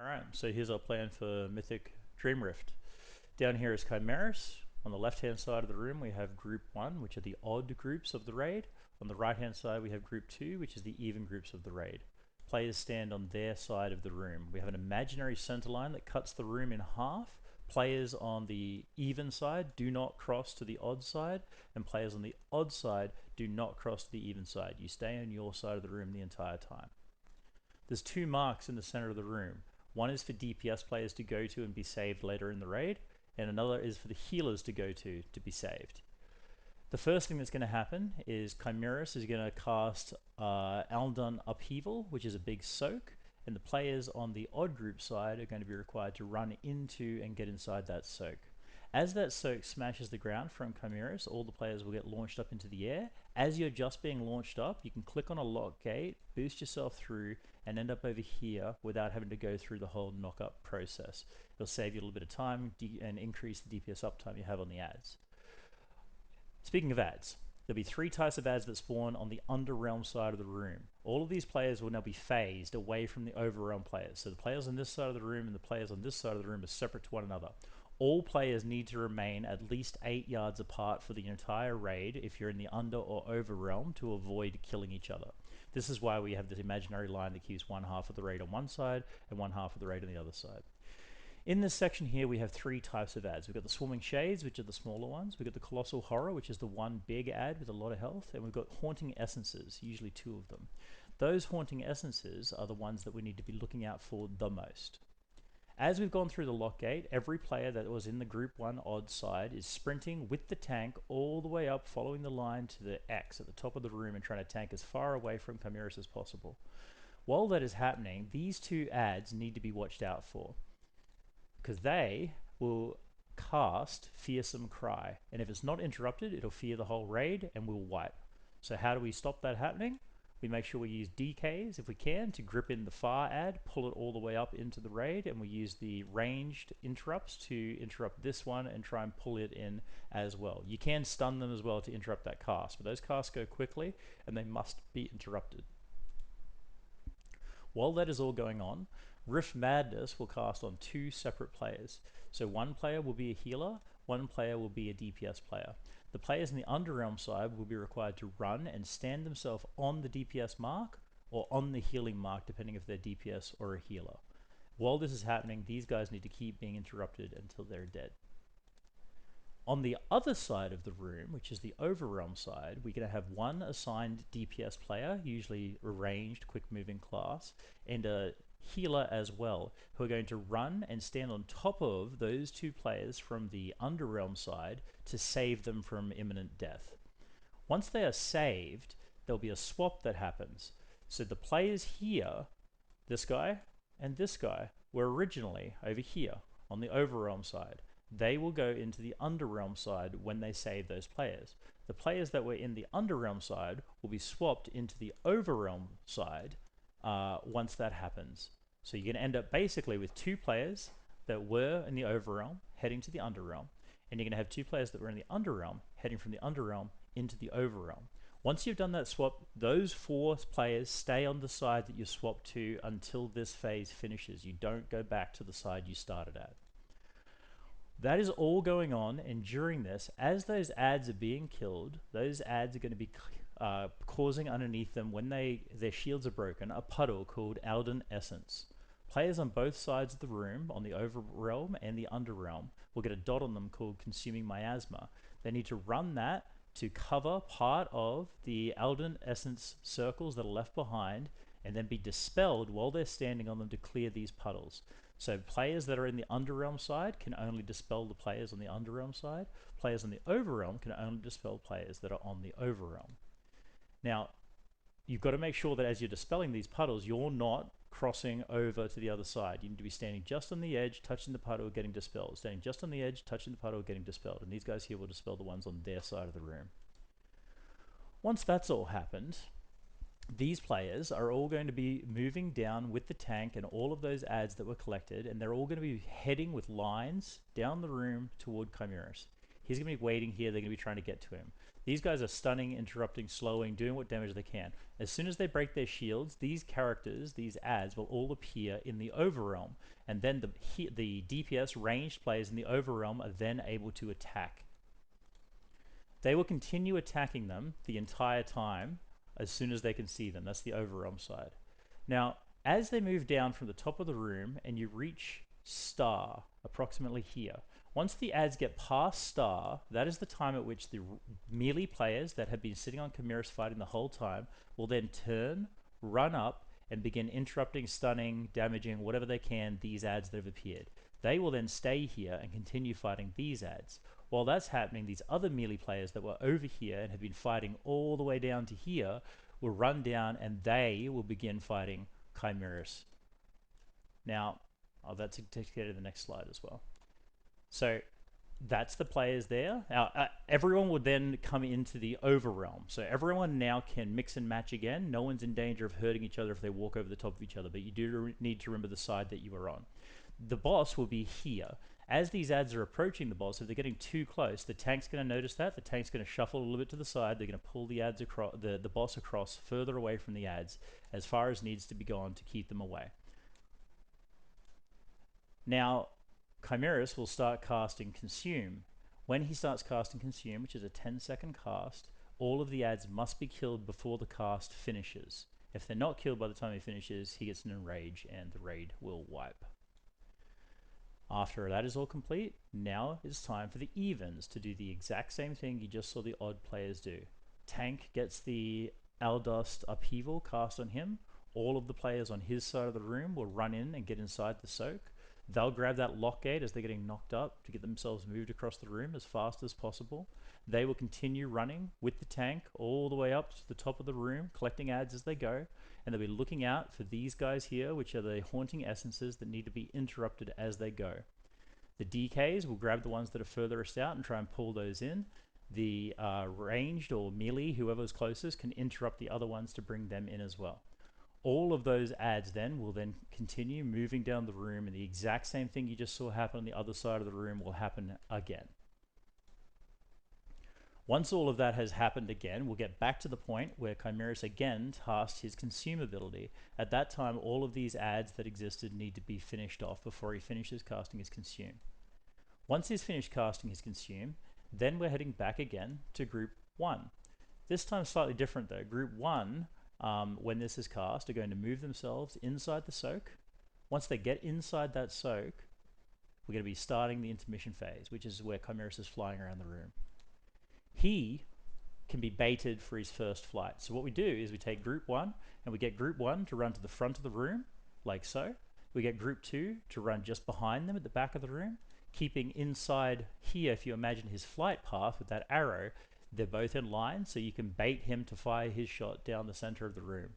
Alright, so here's our plan for Mythic Dreamrift. Down here is Chimaerus. On the left hand side of the room we have group 1, which are the odd groups of the raid. On the right hand side we have group 2, which is the even groups of the raid. Players stand on their side of the room. We have an imaginary center line that cuts the room in half. Players on the even side do not cross to the odd side, and players on the odd side do not cross to the even side. You stay on your side of the room the entire time. There's two marks in the center of the room. One is for DPS players to go to and be saved later in the raid, and another is for the healers to go to be saved. The first thing that's going to happen is Chimaerus is going to cast Aldun Upheaval, which is a big soak, and the players on the odd group side are going to be required to run into and get inside that soak. As that soak smashes the ground from Chimaerus, all the players will get launched up into the air. As you're just being launched up, you can click on a lock gate, boost yourself through, and end up over here without having to go through the whole knock-up process. It'll save you a little bit of time and increase the DPS uptime you have on the ads. Speaking of ads, there'll be three types of ads that spawn on the Underrealm side of the room. All of these players will now be phased away from the Overrealm players. So the players on this side of the room and the players on this side of the room are separate to one another. All players need to remain at least 8 yards apart for the entire raid if you're in the Under or Over realm to avoid killing each other. This is why we have this imaginary line that keeps one half of the raid on one side and one half of the raid on the other side. In this section here, we have three types of ads. We've got the Swarming Shades, which are the smaller ones. We've got the Colossal Horror, which is the one big ad with a lot of health. And we've got Haunting Essences, usually 2 of them. Those Haunting Essences are the ones that we need to be looking out for the most. As we've gone through the lock gate, every player that was in the group 1 odd side is sprinting with the tank all the way up, following the line to the X at the top of the room and trying to tank as far away from Chimaerus as possible. While that is happening, these two ads need to be watched out for, because they will cast Fearsome Cry, and if it's not interrupted, it'll fear the whole raid and will wipe. So how do we stop that happening? We make sure we use DKs if we can to grip in the far ad, pull it all the way up into the raid, and we use the ranged interrupts to interrupt this one and try and pull it in as well. You can stun them as well to interrupt that cast, but those casts go quickly and they must be interrupted. While that is all going on, Rift Madness will cast on 2 separate players. So one player will be a healer, one player will be a DPS player. The players in the Underrealm side will be required to run and stand themselves on the DPS mark or on the healing mark, depending if they're DPS or a healer. While this is happening, these guys need to keep being interrupted until they're dead. On the other side of the room, which is the Overrealm side, we're going to have one assigned DPS player, usually a ranged, quick-moving class, and a healer as well, who are going to run and stand on top of those 2 players from the Underrealm side to save them from imminent death. Once they are saved, there'll be a swap that happens. So the players here, this guy and this guy, were originally over here on the Overrealm side. They will go into the Underrealm side when they save those players. The players that were in the Underrealm side will be swapped into the Overrealm side once that happens. So you're going to end up basically with 2 players that were in the Overrealm heading to the Underrealm, and you're going to have 2 players that were in the Underrealm heading from the Underrealm into the Overrealm. Once you've done that swap, those 4 players stay on the side that you swapped to until this phase finishes. You don't go back to the side you started at. That is all going on, and during this, as those ads are being killed, those ads are going to be causing underneath them, when their shields are broken, a puddle called Aldun Essence. Players on both sides of the room, on the Overrealm and the Underrealm, will get a dot on them called Consuming Miasma. They need to run that to cover part of the Aldun Essence circles that are left behind, and then be dispelled while they're standing on them to clear these puddles. So players that are in the Underrealm side can only dispel the players on the Underrealm side. Players on the Overrealm can only dispel players that are on the Overrealm. Now, you've got to make sure that as you're dispelling these puddles, you're not crossing over to the other side. You need to be standing just on the edge, touching the puddle, getting dispelled. Standing just on the edge, touching the puddle, getting dispelled. And these guys here will dispel the ones on their side of the room. Once that's all happened, these players are all going to be moving down with the tank and all of those ads that were collected, and they're all going to be heading with lines down the room toward Chimaerus. He's going to be waiting here, they're going to be trying to get to him. These guys are stunning, interrupting, slowing, doing what damage they can. As soon as they break their shields, these characters, these adds, will all appear in the overrealm, and then the DPS ranged players in the overrealm are then able to attack. They will continue attacking them the entire time as soon as they can see them. That's the overrealm side. Now, as they move down from the top of the room and you reach star, approximately here, once the adds get past star, that is the time at which the melee players that have been sitting on Chimaerus fighting the whole time will then turn, run up, and begin interrupting, stunning, damaging, whatever they can, these adds that have appeared. They will then stay here and continue fighting these adds. While that's happening, these other melee players that were over here and have been fighting all the way down to here will run down and they will begin fighting Chimaerus. Now, that's indicated in the next slide as well. So that's the players there. Now, everyone would then come into the overrealm. So everyone now can mix and match again. No one's in danger of hurting each other if they walk over the top of each other, but you do need to remember the side that you are on. The boss will be here. As these adds are approaching the boss, if they're getting too close, the tank's going to notice that. The tank's going to shuffle a little bit to the side. They're going to pull the adds across, the boss across further away from the adds, as far as needs to be gone to keep them away. Now, Chimaerus will start casting Consume. When he starts casting Consume, which is a 10-second cast, all of the adds must be killed before the cast finishes. If they're not killed by the time he finishes, he gets an enrage and the raid will wipe. After that is all complete, now it's time for the evens to do the exact same thing you just saw the odd players do. Tank gets the Aldust Upheaval cast on him. All of the players on his side of the room will run in and get inside the soak. They'll grab that lock gate as they're getting knocked up to get themselves moved across the room as fast as possible. They will continue running with the tank all the way up to the top of the room, collecting adds as they go, and they'll be looking out for these guys here, which are the haunting essences that need to be interrupted as they go. The DKs will grab the ones that are furthest out and try and pull those in. The ranged or melee, whoever's closest, can interrupt the other ones to bring them in as well. All of those adds then will then continue moving down the room, and the exact same thing you just saw happen on the other side of the room will happen again. Once all of that has happened again, we'll get back to the point where Chimaerus again tasks his Consume ability. At that time, all of these adds that existed need to be finished off before he finishes casting his Consume. Once he's finished casting his Consume, then we're heading back again to Group 1. This time slightly different though. Group 1, when this is cast, are going to move themselves inside the soak. Once they get inside that soak, we're going to be starting the intermission phase, which is where Chimaerus is flying around the room. He can be baited for his first flight. So what we do is we take Group 1 and we get Group 1 to run to the front of the room, like so. We get Group 2 to run just behind them at the back of the room, keeping inside here, if you imagine his flight path with that arrow, they're both in line, so you can bait him to fire his shot down the center of the room.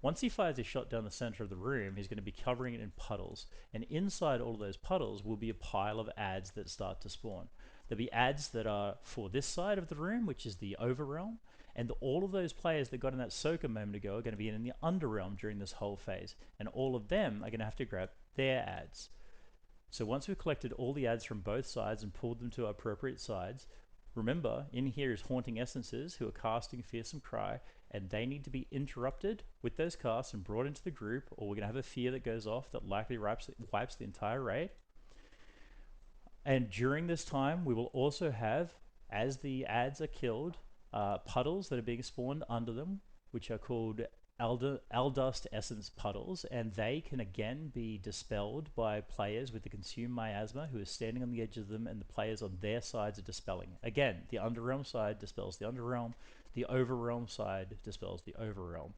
Once he fires his shot down the center of the room, he's going to be covering it in puddles. And inside all of those puddles will be a pile of adds that start to spawn. There'll be adds that are for this side of the room, which is the overrealm, and all of those players that got in that soak a moment ago are going to be in the underrealm during this whole phase, and all of them are going to have to grab their adds. So once we've collected all the adds from both sides and pulled them to appropriate sides, remember, in here is Haunting Essences who are casting Fearsome Cry, and they need to be interrupted with those casts and brought into the group, or we're going to have a fear that goes off that likely wipes the entire raid. And during this time, we will also have, as the adds are killed, puddles that are being spawned under them, which are called Aldust Essence puddles, and they can again be dispelled by players with the Consume Miasma who are standing on the edge of them, and the players on their sides are dispelling. Again, the Underrealm side dispels the Underrealm, the Overrealm side dispels the Overrealm.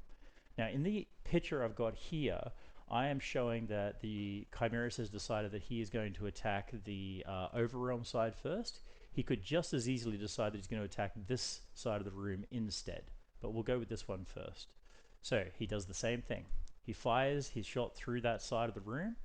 Now, in the picture I've got here, I am showing that the Chimaerus has decided that he is going to attack the Overrealm side first. He could just as easily decide that he's going to attack this side of the room instead, but we'll go with this one first. So he does the same thing. He fires his shot through that side of the room.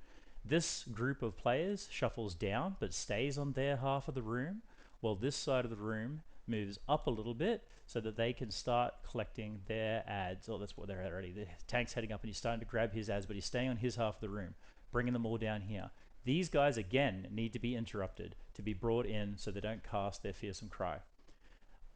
This group of players shuffles down but stays on their half of the room, while this side of the room moves up a little bit so that they can start collecting their adds. Oh, that's what they're at already. The tank's heading up and he's starting to grab his adds, but he's staying on his half of the room, bringing them all down here. These guys, again, need to be interrupted to be brought in so they don't cast their Fearsome Cry.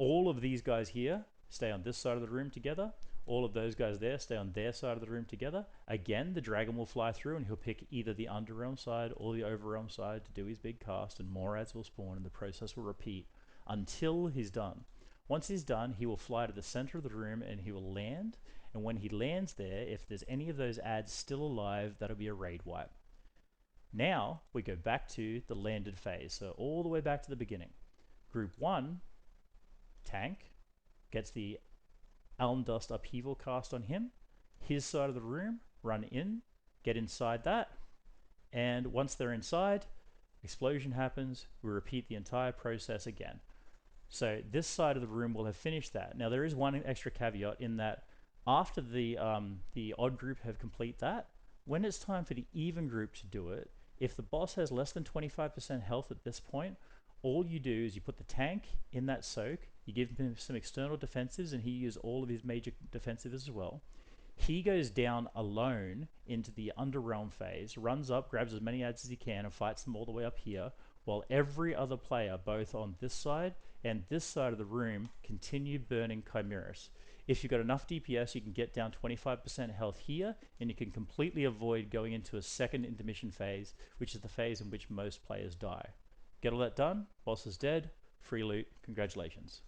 All of these guys here stay on this side of the room together. All of those guys there stay on their side of the room together. Again, the dragon will fly through and he'll pick either the Underrealm side or the Overrealm side to do his big cast, and more ads will spawn and the process will repeat until he's done. Once he's done, he will fly to the center of the room and he will land. And when he lands there, if there's any of those ads still alive, that'll be a raid wipe. Now we go back to the landed phase, so all the way back to the beginning. Group 1, tank, gets the Alm Dust Upheaval cast on him. His side of the room, run in, get inside that, and once they're inside, explosion happens, we repeat the entire process again. So this side of the room will have finished that. Now there is one extra caveat in that after the odd group have complete that, when it's time for the even group to do it, if the boss has less than 25% health at this point, all you do is you put the tank in that soak, you give him some external defensives, and he uses all of his major defensives as well. He goes down alone into the Underrealm phase, runs up, grabs as many ads as he can, and fights them all the way up here, while every other player, both on this side and this side of the room, continue burning Chimaerus. If you've got enough DPS, you can get down 25% health here, and you can completely avoid going into a second intermission phase, which is the phase in which most players die. Get all that done, boss is dead, free loot, congratulations.